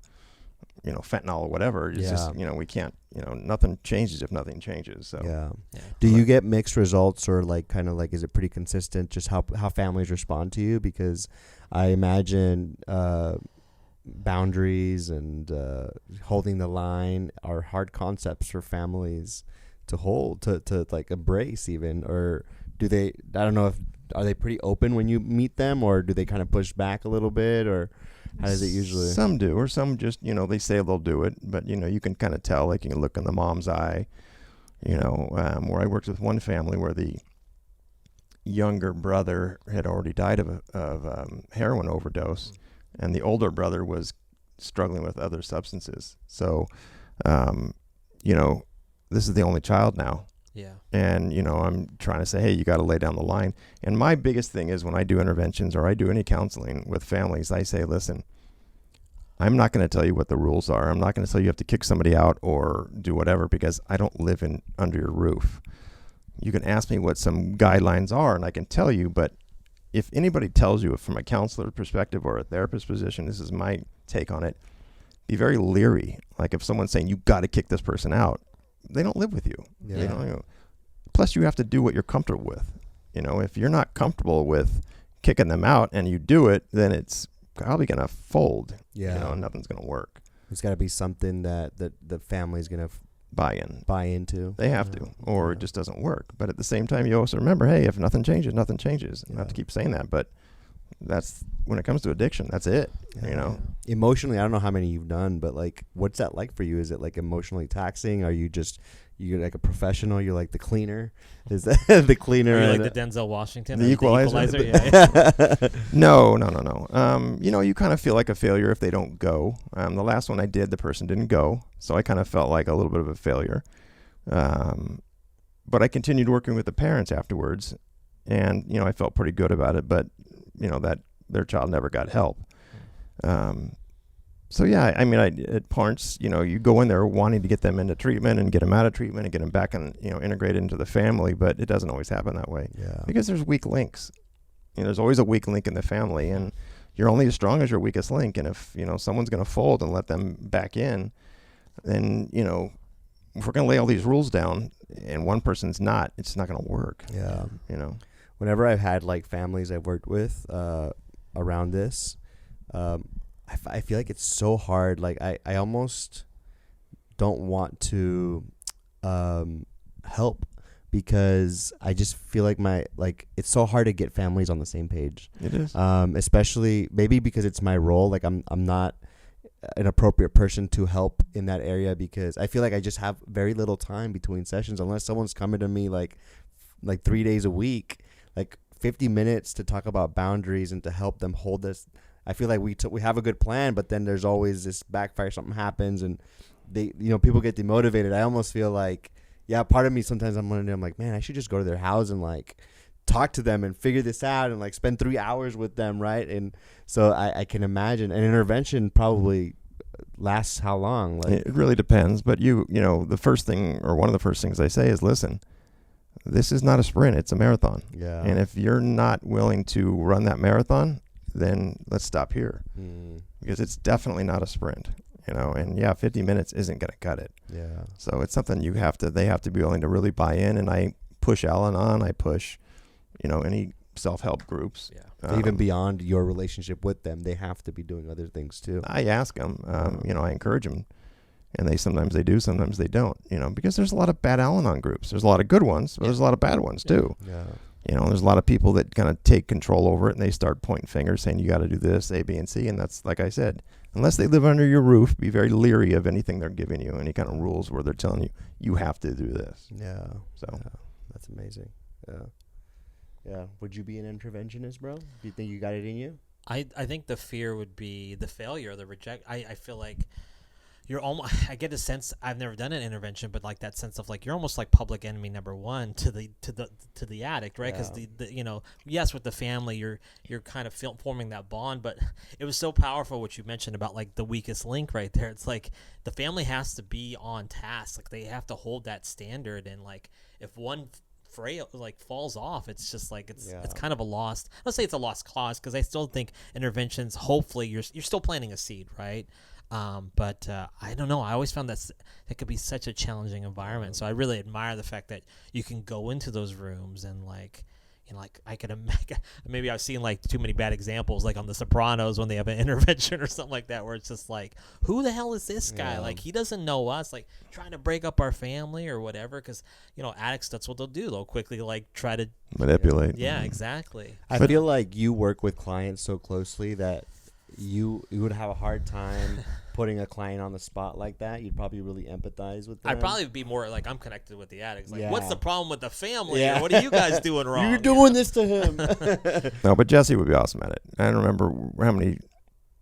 C: fentanyl or whatever. It's just we can't, nothing changes if nothing changes. So
A: Yeah.
B: Yeah.
A: Do you get mixed results, or like kind of like, is it pretty consistent just how families respond to you? Because I imagine boundaries and holding the line are hard concepts for families to hold, to like embrace even. Or do they, I don't know, are they pretty open when you meet them, or do they kind of push back a little bit, or how does it usually?
C: Some do, or some just, they say they'll do it, but you can kind of tell, like you can look in the mom's eye, where I worked with one family where the younger brother had already died of heroin overdose, and the older brother was struggling with other substances. So, this is the only child now.
B: Yeah.
C: And, I'm trying to say, hey, you got to lay down the line. And my biggest thing is when I do interventions or I do any counseling with families, I say, listen, I'm not going to tell you what the rules are. I'm not going to tell you have to kick somebody out or do whatever, because I don't live under your roof. You can ask me what some guidelines are and I can tell you, but if anybody tells you from a counselor perspective or a therapist position, this is my take on it, be very leery. Like if someone's saying you got to kick this person out, they don't live with you.
A: Yeah.
C: They don't, plus you have to do what you're comfortable with. If you're not comfortable with kicking them out and you do it, then it's probably going to fold.
A: Yeah.
C: And nothing's going to work.
A: It's got to be something that the family's going to
C: Buy into. They have
A: Yeah.
C: to, or it
A: Yeah.
C: just doesn't work. But at the same time, you also remember, hey, if nothing changes, nothing changes. I have to
A: Yeah.
C: keep saying that, but that's when it comes to addiction, that's it.
A: Yeah. Emotionally, I don't know how many you've done, but like, what's that like for you? Is it like emotionally taxing? Are you just, you're like a professional? You're like the cleaner? Is that the cleaner?
B: Or
A: and
B: like the Denzel Washington,
C: The
B: or
C: Equalizer?
B: Yeah.
C: No. You kind of feel like a failure if they don't go. The last one I did, the person didn't go, so I kind of felt like a little bit of a failure. But I continued working with the parents afterwards, and I felt pretty good about it. But that their child never got help. So yeah, at parents, you go in there wanting to get them into treatment and get them out of treatment and get them back and integrated into the family, but it doesn't always happen that way.
A: Yeah.
C: Because there's weak links. There's always a weak link in the family, and you're only as strong as your weakest link. And if someone's going to fold and let them back in, then if we're going to lay all these rules down and one person's not, it's not going to work.
A: Yeah.
C: Whenever
A: I've had like families I've worked with around this, I feel like it's so hard. Like I almost don't want to help, because I just feel like it's so hard to get families on the same page.
C: It is.
A: Especially maybe because it's my role. Like I'm not an appropriate person to help in that area, because I feel like I just have very little time between sessions, unless someone's coming to me like 3 days a week, like 50 minutes to talk about boundaries and to help them hold this. I feel like we have a good plan, but then there's always this backfire. Something happens and they, people get demotivated. I almost feel like, yeah, part of me sometimes I'm like, man, I should just go to their house and like talk to them and figure this out and like spend 3 hours with them, right? And so I can imagine an intervention probably lasts how long? Like,
C: it really depends, but the first thing, or one of the first things I say is, listen, this is not a sprint, it's a marathon.
A: yeah.
C: And if you're not willing to run that marathon, then let's stop here, because it's definitely not a sprint, and 50 minutes isn't going to cut it.
A: Yeah.
C: So it's something they have to be willing to really buy in. And I push Al-Anon, I push, any self-help groups.
B: Yeah.
A: Even beyond your relationship with them, they have to be doing other things too.
C: I ask them, I encourage them, and sometimes they do, sometimes they don't, because there's a lot of bad Al-Anon groups. There's a lot of good ones, but there's a lot of bad ones too.
A: Yeah.
C: There's a lot of people that kind of take control over it, and they start pointing fingers saying you got to do this, A, B, and C. And that's, like I said, unless they live under your roof, be very leery of anything they're giving you, any kind of rules where they're telling you, you have to do this.
A: Yeah.
C: So
A: That's amazing. Yeah. Yeah. Would you be an interventionist, bro? Do you think you got it in you?
B: I think the fear would be the failure, the reject. I feel like you're almost, I get a sense, I've never done an intervention, but like that sense of like, you're almost like public enemy number one to the addict, right? Because the yes, with the family, you're kind of forming that bond, but it was so powerful what you mentioned about like the weakest link right there. It's like the family has to be on task. Like they have to hold that standard. And like, if one falls off, it's just like, it's kind of a lost, let's say it's a lost cause. Cause I still think interventions, hopefully you're still planting a seed, right? But I don't know. I always found that could be such a challenging environment. So I really admire the fact that you can go into those rooms and like I could imagine. Maybe I've seen like too many bad examples, like on The Sopranos when they have an intervention or something like that, where it's just like, who the hell is this guy? Like he doesn't know us, like trying to break up our family or whatever. Because addicts, that's what they'll do. They'll quickly like try to
C: manipulate.
B: Yeah, exactly.
A: I feel like you work with clients so closely that you would have a hard time putting a client on the spot like that. You'd probably really empathize with them.
B: I'd probably be more like, I'm connected with the addicts. Like,
A: Yeah.
B: what's the problem with the family?
A: Yeah.
B: Or what are you guys doing wrong?
A: You're doing this to him.
C: No, but Jesse would be awesome at it. I don't remember how many.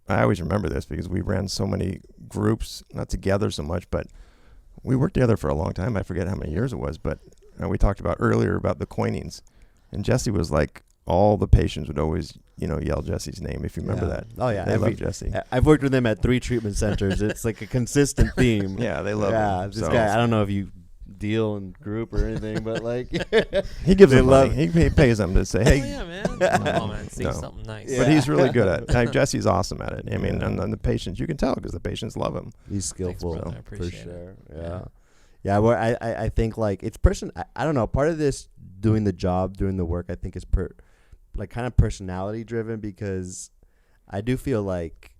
C: I always remember this because we ran so many groups, not together so much, but we worked together for a long time. I forget how many years it was, but we talked about earlier about the coinings, and Jesse was like, all the patients would always, yell Jesse's name, if you remember that.
A: Oh, yeah.
C: They love Jesse.
A: I've worked with him at 3 treatment centers. It's like a consistent theme.
C: Yeah, they love him.
A: This guy, I don't know if you deal in group or anything, but like.
C: He gives
A: They
C: them
A: love-
C: money. He pays them to say, hey.
B: Oh, yeah, man. Oh, man. See
C: No.
B: something nice.
A: Yeah.
C: But he's really good at it. Jesse's awesome at it. I mean, and the patients, you can tell because the patients love him.
A: He's skillful.
B: brother. I
A: For
B: appreciate
A: sure.
B: it.
A: Yeah. Yeah, well, I think like it's I don't know, part of this doing the job, doing the work, I think is kind of personality driven, because I do feel like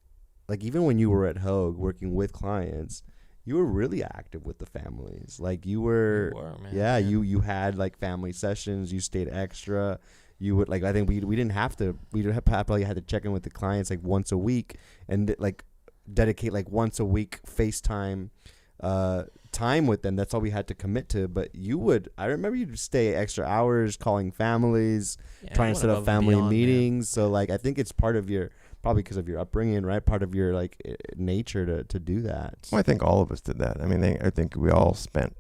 A: even when you were at Hogue working with clients, you were really active with the families. Like you were
B: man.
A: yeah, you had like family sessions, you stayed extra. You would I think we didn't have to, probably had to check in with the clients like once a week and like dedicate like once a week FaceTime time with them. That's all we had to commit to. But I remember you'd stay extra hours calling families, trying to set up family meetings. So like I think it's part of your, probably because of your upbringing, right? Part of your like nature to do that.
C: Well, I think all of us did that. I mean, I think we all spent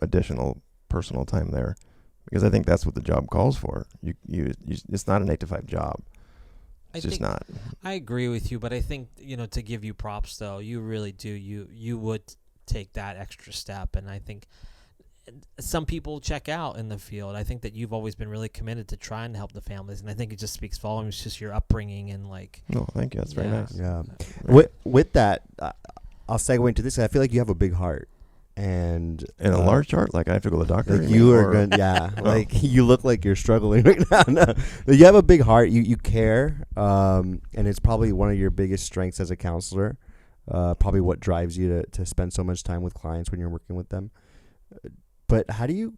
C: additional personal time there because I think that's what the job calls for. You it's not an 8 to 5 job. It's just not.
B: I agree with you, but I think, to give you props though, you really do. You would take that extra step, and I think some people check out in the field. I think that you've always been really committed to trying to help the families, and I think it just speaks volumes. It's just your upbringing and like.
C: No, thank you. That's very nice.
A: Yeah.
C: Right.
A: With that, I'll segue into this. I feel like you have a big heart, and
C: in a large chart, like I have to go to the doctor.
A: like you are going, like you look like you're struggling right now. No, you have a big heart. You care, and it's probably one of your biggest strengths as a counselor. Probably what drives you to spend so much time with clients when you're working with them. But how do you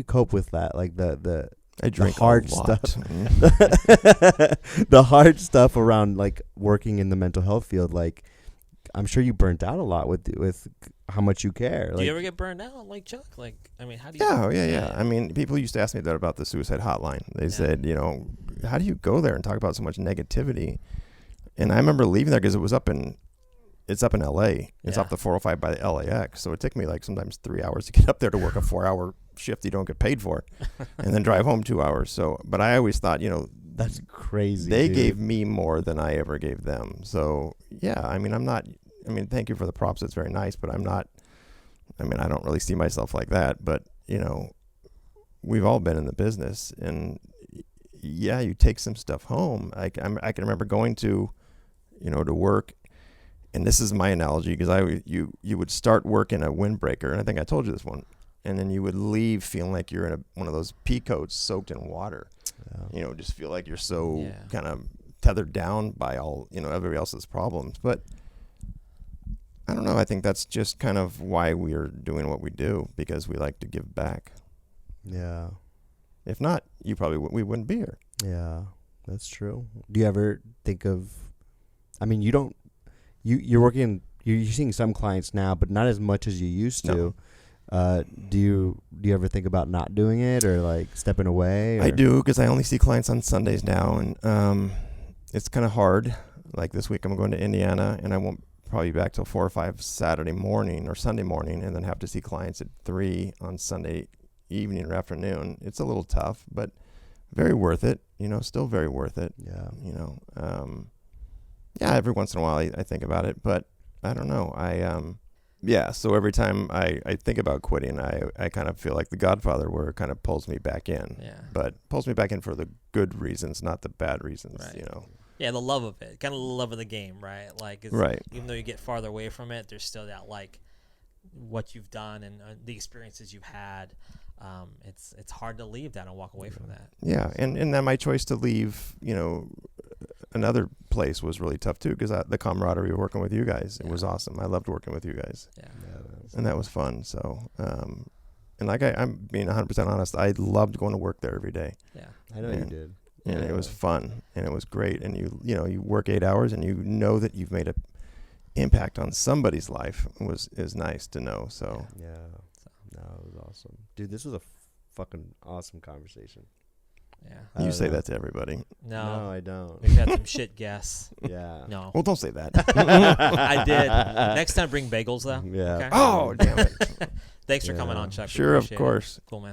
A: cope with that? Like
C: I drink
A: hard
C: a lot.
A: stuff, the hard stuff around like working in the mental health field. Like I'm sure you burnt out a lot with how much you care.
B: Do you ever get burned out like Chuck? Like, I mean, how do you?
C: Yeah. I mean, people used to ask me that about the suicide hotline. They said, how do you go there and talk about so much negativity? And I remember leaving there because it's up in LA. It's off the 405 by the LAX. So it took me like sometimes 3 hours to get up there to work a 4-hour shift you don't get paid for, and then drive home 2 hours. So, but I always thought,
A: that's crazy.
C: They gave me more than I ever gave them. So yeah, I mean, thank you for the props. It's very nice, but I don't really see myself like that. But we've all been in the business, and yeah, you take some stuff home. I can remember going to work, and this is my analogy because you would start work in a windbreaker, and I think I told you this one, and then you would leave feeling like you're in one of those pea coats soaked in water. Just feel like you're so kind of tethered down by all everybody else's problems. But I don't know. I think that's just kind of why we are doing what we do, because we like to give back.
A: Yeah.
C: If not, we wouldn't be here.
A: Yeah, that's true. Do you ever think of? I mean, you're working. You're seeing some clients now, but not as much as you used to. Do you ever think about not doing it or like stepping away? Or?
C: I do, because I only see clients on Sundays now, and it's kind of hard. Like this week, I'm going to Indiana, and I won't probably be back till 4 or 5 Saturday morning or Sunday morning, and then have to see clients at 3 on Sunday evening or afternoon. It's a little tough, but very worth it. Still very worth it.
A: Yeah.
C: Yeah. Every once in a while, I think about it, but I don't know. Yeah, so every time I think about quitting, I kind of feel like the Godfather, where it kind of pulls me back in.
B: Yeah.
C: But pulls me back in for the good reasons, not the bad reasons,
B: Right.
C: Yeah,
B: the love of it, kind of the love of the game, right? Like,
C: right.
B: Even though you get farther away from it, there's still that, like, what you've done and the experiences you've had. It's hard to leave that and walk away from that.
C: Yeah, and then my choice to leave, another place was really tough too, because the camaraderie of working with you guys, it was awesome. I loved working with you guys.
B: Yeah.
C: And that was fun. So, and like I'm being 100% honest, I loved going to work there every day.
B: Yeah.
A: I know you did.
C: And it was fun, and it was great. And you work 8 hours, and you know that you've made a impact on somebody's life. Is nice to know. So
A: Yeah. No, it was awesome, dude. This was a fucking awesome conversation.
B: Yeah.
C: you say that to everybody.
B: No,
A: I don't.
B: We've had some shit guests.
A: Yeah.
B: No.
C: Well, don't say that.
B: I did. Next time, bring bagels, though.
A: Yeah.
B: Okay?
C: Oh, damn it.
B: Thanks for coming on, Chuck. We
C: Sure, of
B: appreciate it.
C: course.
B: Cool, man.